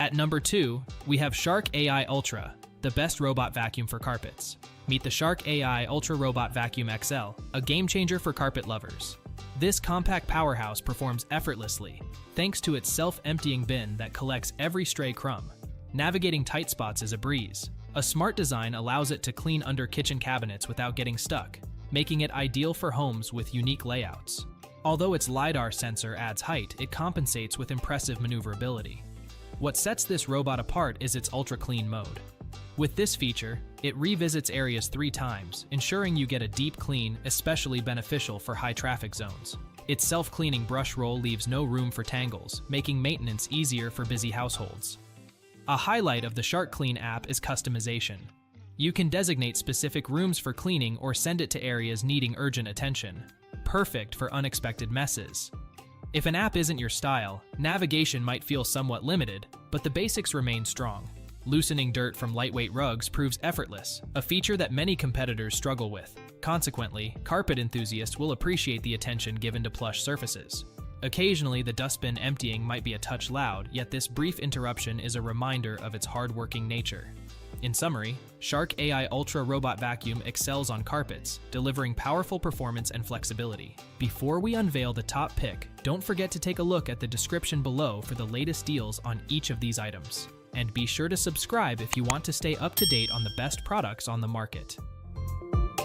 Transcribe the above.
At number 2, we have Shark AI Ultra, the best robot vacuum for carpets. Meet the Shark AI Ultra Robot Vacuum XL, a game changer for carpet lovers. This compact powerhouse performs effortlessly, thanks to its self-emptying bin that collects every stray crumb. Navigating tight spots is a breeze. A smart design allows it to clean under kitchen cabinets without getting stuck, making it ideal for homes with unique layouts. Although its LiDAR sensor adds height, it compensates with impressive maneuverability. What sets this robot apart is its ultra-clean mode. With this feature, it revisits areas 3 times, ensuring you get a deep clean, especially beneficial for high-traffic zones. Its self-cleaning brush roll leaves no room for tangles, making maintenance easier for busy households. A highlight of the Shark Clean app is customization. You can designate specific rooms for cleaning or send it to areas needing urgent attention. Perfect for unexpected messes. If an app isn't your style, navigation might feel somewhat limited, but the basics remain strong. Loosening dirt from lightweight rugs proves effortless, a feature that many competitors struggle with. Consequently, carpet enthusiasts will appreciate the attention given to plush surfaces. Occasionally, the dustbin emptying might be a touch loud, yet this brief interruption is a reminder of its hard-working nature. In summary, Shark AI Ultra Robot Vacuum excels on carpets, delivering powerful performance and flexibility. Before we unveil the top pick, don't forget to take a look at the description below for the latest deals on each of these items. And be sure to subscribe if you want to stay up to date on the best products on the market.